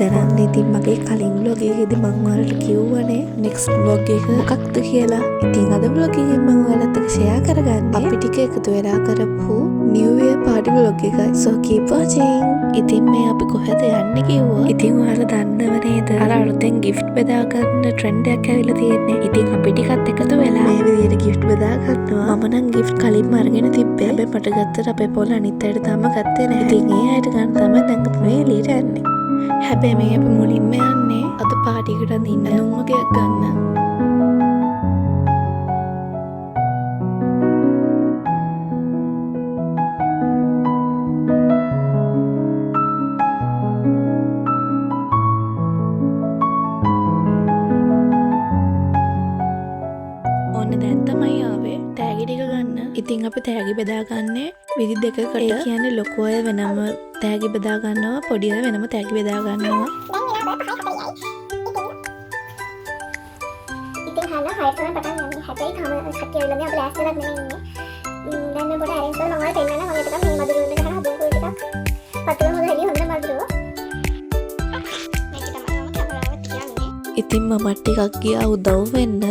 සරන් ඉතින් මගේ කලින් vlog එකේදී මම ඔයාලට කිව්වනේ next vlog එක මොකක්ද කියලා. ඉතින් අද vlog එකෙන් මම ඔයාලත් එක්ක share කරගන්නේ අපි ටික එකතු වෙලා කරපු new year party vlog එකයි. So keep watching. ඉතින් මේ අපි කොහෙද යන්නේ කිව්වා. ඉතින් ඔයාලා දන්නව නේද? අර අලුතෙන් gift බෙදා ගන්න trend එකක් ඇවිල්ලා තියෙන්නේ. ඉතින් අපි ටිකත් එකතු වෙලා මේ විදිහට gift බෙදා ගන්නවා. මම නම් gift කලින්ම අරගෙන තිබ්බේ. හැබැයි මට ගත්තට අපේ පොළ අනිත් අයට තාම ගත්තේ නැහැ. ඉතින් ඒ අයට ගන්න තමයි දැන් අපි මේ එළියට යන්නේ. හැබැයි මේ අපි මුලින්ම යන්නේ අද පාටි එකට අඳින්න නුම්මගයක් ගන්න. ඔන්න දැන් තමයි ආවේ තෑගි ටික ගන්න. ඉතින් අපි තෑගි බෙදාගන්නේ විදි දෙකකට. ඒ කියන්නේ ලොකු අය වෙනම තෑගි බෙදා ගන්නවා, පොඩි අය වෙනම තෑගි බෙදා ගන්නවා. ඉතින් හාලා හයත් තමයි පටන් ගන්න. හැබැයි තාම කට්ටිය වෙලදී අපි ලෑස්ති වෙලා නෙමෙයි ඉන්නේ. දැන් මේ පොඩ ඇරෙන්ස් වල මම ඔයාලට පෙන්නන්න මම ටිකක් මේ මදුරු වෙන ගහන හදන කුල ටිකක් පතුල හොඳ හෙලිය හොඳ මදුරුව. මේක තමයි මම කැමරාවත් කියන්නේ. ඉතින් මම ටිකක් ගියා උදව් වෙන්න.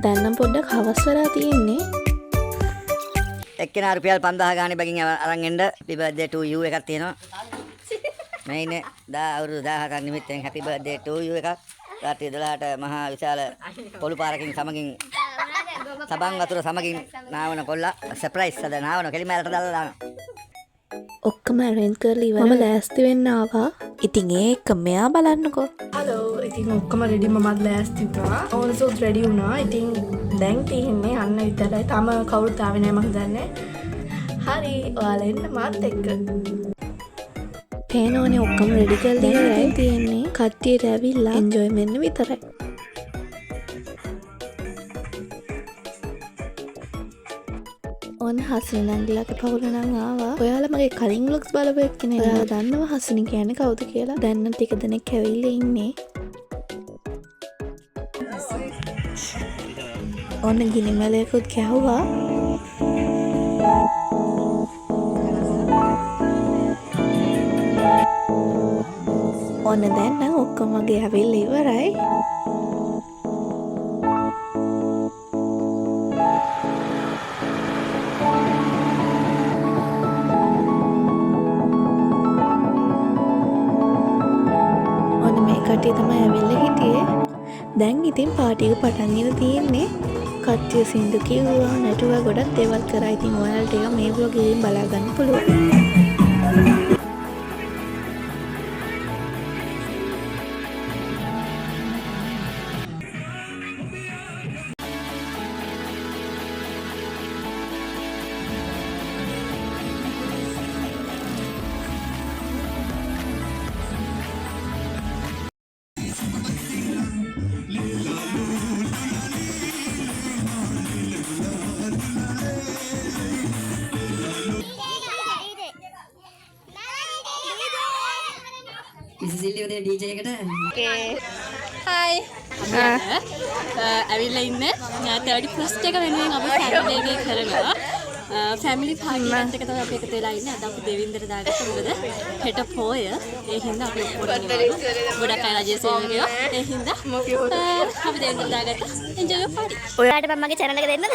දැන් නම් පොඩ්ඩක් හවස් වෙලා තියෙන්නේ. එක්කෙනා රුපියල් 5000 ගානේ බැගින් අරන් එන්න happy birthday to you එකක් තියෙනවා. මේ ඉන්නේ අවුරුදු 1000ක් නිමිත්තෙන් happy birthday to you එකක්. රාත්‍රී 12ට මහා විශාල පොළු පාරකින් සමගින් සබන් වතුර සමගින් නාවන කොල්ලා සර්ප්‍රයිස් අද නාවන කෙලිමලට දාලා දානවා. ඔක්කොම arrange කරලා ඉවර මම ලෑස්ති වෙන්න ආවා. ඉතින් ඒක මෙයා බලන්නකෝ. හලෝ. ඉතින් ඔක්කොම රෙඩි මමත් ලෑස්ති වුණා. ඕනසොත් රෙඩි වුණා. ඉතින් දැන් තියෙන්නේ අන්න විතරයි. තාම කවුරුත් ආවේ නැහැ මම දන්නේ. හරි. ඔයාලා එන්න මාත් එක්ක. පේනෝනේ ඔක්කොම රෙඩි කරලා ඉවරයි. තියෙන්නේ කට්ටියට ඇවිල්ලා enjoy වෙන්න විතරයි. ඔන්න හසිනි නංගිලාගේ පවුල නම් ආවා. ඔයාලා මගේ කලින් vlogs බලපු එක්කනේ. ඔයාලා දන්නවා හසිනි කියන්නේ කවුද කියලා? දැන් නම් ටික දෙනෙක් ඇවිල්ලා ඉන්නේ. ඔන්න ගිනි මැලයකුත් ගැහුවා. ඔන්න දැන් නම් ඔක්කොම වගේ ඇවිල්ලා ඉවරයි. කට්ටිය තමයි ඇවිල්ලා හිටියේ. දැන් ඉතින් පාටි එක පටන් ගෙන තියෙන්නේ. කට්ටිය සින්දු කිව්වා, නටුවා, ගොඩක් දේවල් කරා. ඉතින් ඔයාලට ඒක මේ vlog එකෙන් බලා ගන්න පුළුවන්. සිල්ලි උදේ DJ එකට හායි ඇවිල්ලා ඉන්නේ 31st එක වෙනුවෙන් අපි සැටර්ඩේ එකේ කරනවා ෆැමිලි පාටි එකත් එක තමයි අපි එකතු වෙලා ඉන්නේ. අද අපි දෙවින්දර දාගත්ත මොකද හෙට පොය. ඒ හින්දා අපි ඔක්කොම ගොඩක් අය රජයේ සේවකයෝ. ඒ හින්දා අපි දෙවින්දර දාගත්ත එන්ජොයි පාටි. ඔයාලට මම මගේ channel එක දෙන්නද?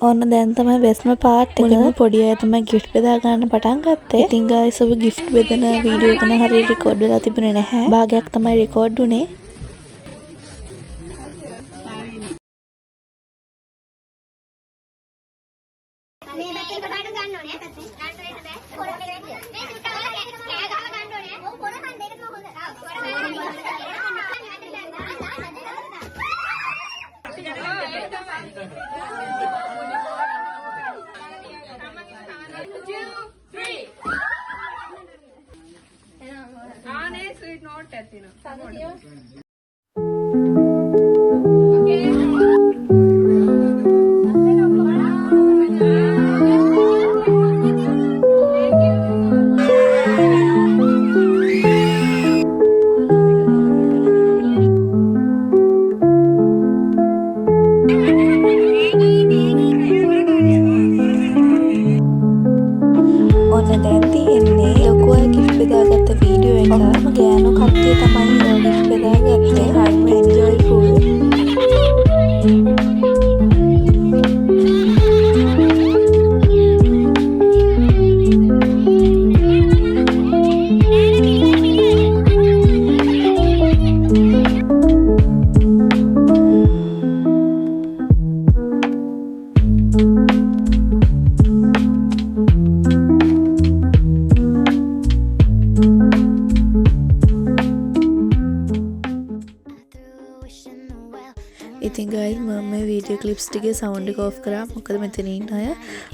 ඔන්න දැන් තමයි බෙස්ම පාර්ට් එක. මුලින්ම පොඩි අය තමයි gift බෙදා ගන්න පටන් ගත්තේ. ඉතින් guys ඔබ gift බෙදන වීඩියෝ එක නම් හරියට record වෙලා තිබුණේ නැහැ. භාගයක් තමයි record වුනේ. මේ බැටරි කොටාට ගන්න ඕනේ. ගන්න වෙන්න බෑ. පොරොන් එක මේ සුට්ට වල කෑ ගහලා ගන්න ඕනේ. ඔව් පොරොන් හන්ද එකම හොඳ. ඔන්න දැන් තියෙන්නේ ලොකු අය gift බෙදාගත්ත වීඩියෝ එක. ඔක්කොම ගෑනු කට්ටිය තමයි gift බෙදාගත්තේ. හරිම enjoyful. ඉතින් guys මම මේ වීඩියෝ ක්ලිප්ස් ටිකේ සවුන්ඩ් එක ඔෆ් කරා. මොකද මෙතන ඉන්න අය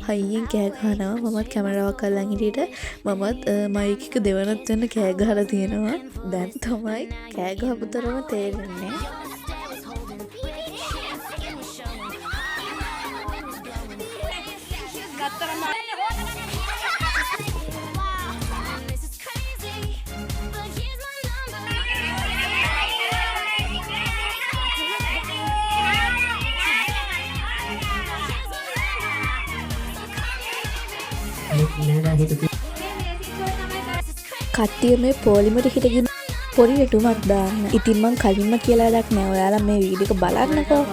හයියෙන් කෑ ගහනවා. මමත් කැමරාවක් අල්ලන් හිටියට මමත් මයික් එක දෙවනත් වෙන්න කෑ ගහලා තියෙනවා. දැන් තමයි කෑ ගහපු තරම තේරෙන්නේ. කට්ටිය මේ පොලිමට හිටගෙන පොඩි ටුමක් දාන්න. ඉතින් මං කලින්ම කියලා වැඩක් නෑ. ඔයාලා මේ වීඩියෝ එක බලන්නකෝ.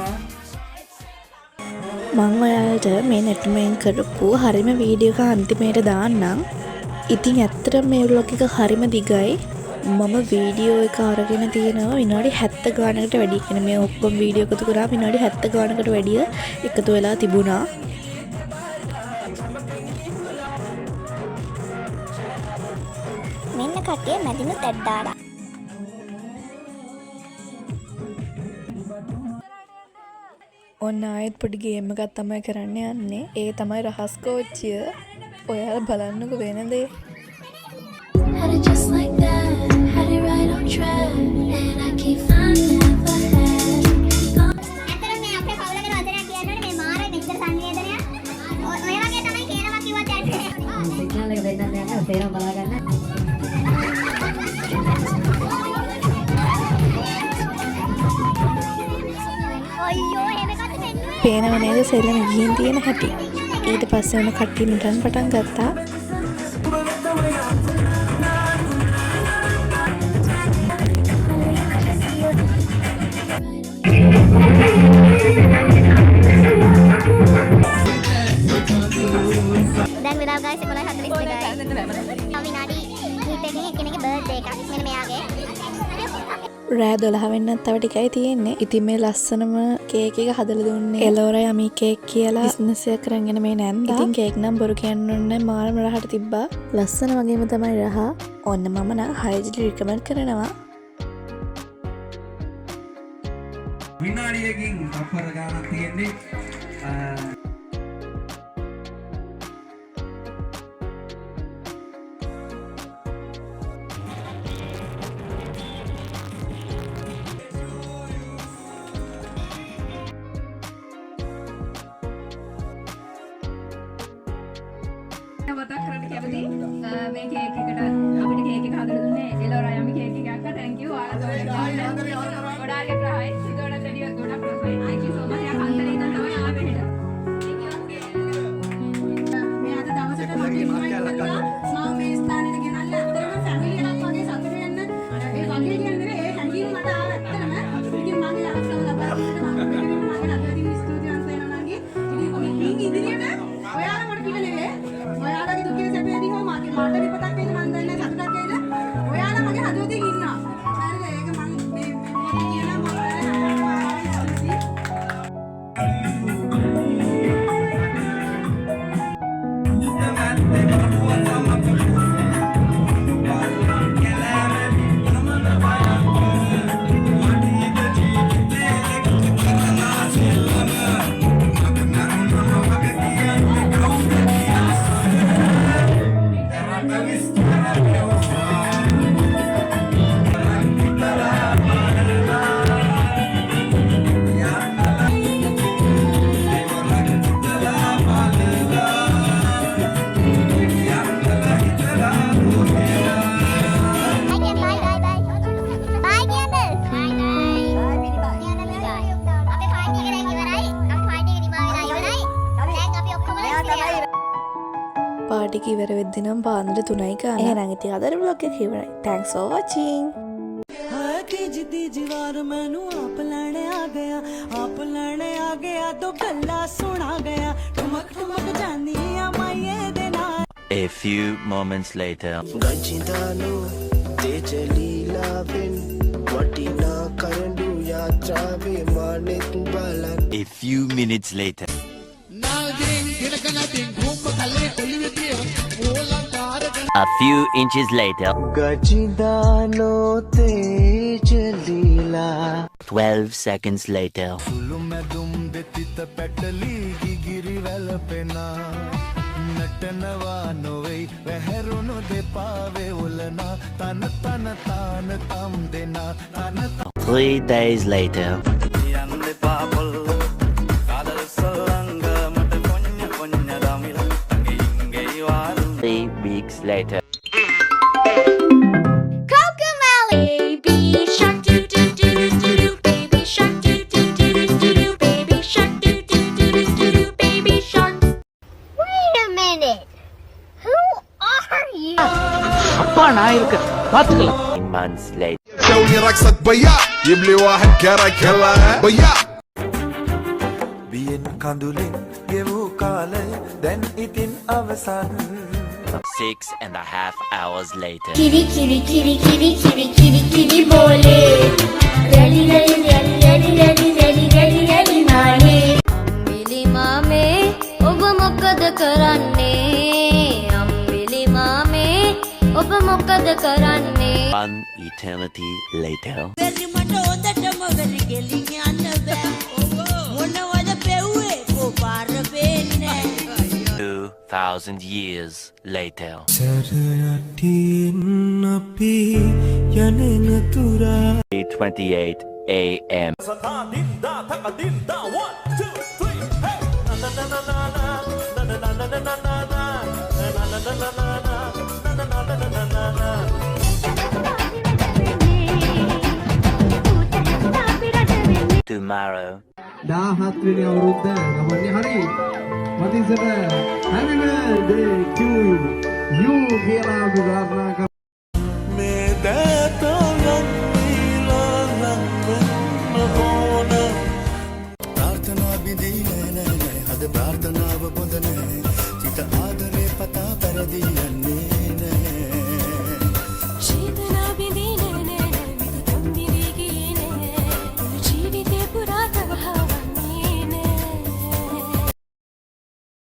මං ඔයාලට මේ නැටුමෙන් කරපු හරිම වීඩියෝ එක අන්තිමේට දාන්නම්. ඉතින් ඇත්තටම මේ vlog එක හරිම දිගයි. මම වීඩියෝ එක අරගෙන තියෙනවා විනාඩි 70 ගානකට වැඩි. කියන්නේ මේ ඔක්කොම වීඩියෝ එකතු කරා විනාඩි 70 ගානකට වැඩිය එකතු වෙලා තිබුණා. මෙන්න කට්ටිය මැදිනුත් ඇඩ් දාලා. ඔන්න ආයෙත් පොඩි ගේම් එකක් තමයි කරන්න යන්නේ. ඒ තමයි රහස් කෝච්චිය. ඔයාලා බලන්නකෝ වෙන දේ. Had it just like that, had it right on track, and I keep finding my head. ඇත්තටම මේ අපේ පවුලගේ වචනයක් කියනවනේ මේ මාරේ මෙච්චර සංවේදනයක්. ඔය වගේ තමයි කියනවා කිව්වත් යන්නේ. සිග්නල් එක දෙන්න යනවා තේරම බලා ගන්න. අයියෝ එහෙම එකක් වෙන්නේ. පේනව නේද සෙල්ලම ගිහින් තියෙන හැටි. ඊට පස්සේ වෙන කට්ටිය නටන්න පටන් ගත්තා. දැන් වෙලාව guys 11:42යි. විනාඩි කිහිපයකින් එක්කෙනෙක්ගේ බර්ත්ඩේ එකක්. මෙන්න මෙයාගේ. රෑ 12 වෙන්නත් තව ටිකයි තියෙන්නේ. ඉතින් මේ ලස්සනම කේක් එක හදලා දුන්නේ එලෝරා යමි කේක් කියලා බිස්නස් එකක් කරගෙන මේ නැන්දා. ඉතින් කේක් නම් බොරු කියන්න ඕනේ මාරම රහට තිබ්බා. ලස්සන වගේම තමයි රහ. ඔන්න මම නම් highly recommend කරනවා. විනාඩියකින් අපර ගානක් තියෙන්නේ. මතක් කරන්න කැමති මේ කේක් එකට අපිට කේක් එක හදලා දුන්නේ එලෝරා යමි කේක් එකක් අක්කා thank you ආලා ගොඩාක් ප්‍රහයි සිතෝඩ දෙවිය ගොඩක් ප්‍රහයි thank you so much යා කන්දලේ ඉඳන් තමයි ආවේ හෙට මේ අද දවසට මම ඉන්වයිට් කරලා මම මේ ස්ථානෙට ගෙනල්ලා ඇත්තටම ෆැමිලි එකක් වගේ සතුට වෙන්න ඒ වගේ කියන්නේ ඒ හැඟීම මට ආව ඇත්තටම ඉතින් මගේ අවසන් ලබා දෙන්න මම මෙතන මගේ අතින් ස්තුතිවන්ත වෙනවා නංගි ඉතින් ඔය ටික ඉවර වෙද්දි නම් පාන්දර 3යි ගාන. එහෙනම් ඉතින් අද vlog එක ඉවරයි. Thanks for watching. दीवार मैनू आप लैने आ गया तो गल्ला सुना गया ठुमक ठुमक जानी माये दे नाल. A few moments later. गजिंदानो Tej लीलावेन वटिना करंडू यात्रावे Manik Balan. A few minutes later. A few inches later. गजिंदानो Tej Leela. 12 seconds later. Sulu मैं दुम बेतित पेटली गिरी वेलपेना नटनवा नोवे वहरुनु दे पावे उलना तन तन तान तम देना तन 3 days later. 3 weeks later. Baby shark do do do do do do. Baby shark do do do do do do. Baby shark do do do do do do. Baby shark. Wait a minute. Who are you? 9 months later. سوي رقصة بياع جيب لي واحد كرك يلا بياع. بين كاندولين يبو كالي دن إتين أبسان. 6.5 hours later. Kitty kitty kitty kitty kitty kitty kitty bole. Ready ready ready ready ready ready ready ready nahe. Ambili mame oba mokada karanne. Ambili mame oba mokada karanne. 1 eternity later. 2,000 years later. සරයටින් අපි යනෙන තුරා 8:28 a.m. Tomorrow. 17 වෙනි අවුරුද්ද ගමන්නේ හරි. මතින්සට happy birthday to you කියලා අපි ප්‍රාර්ථනා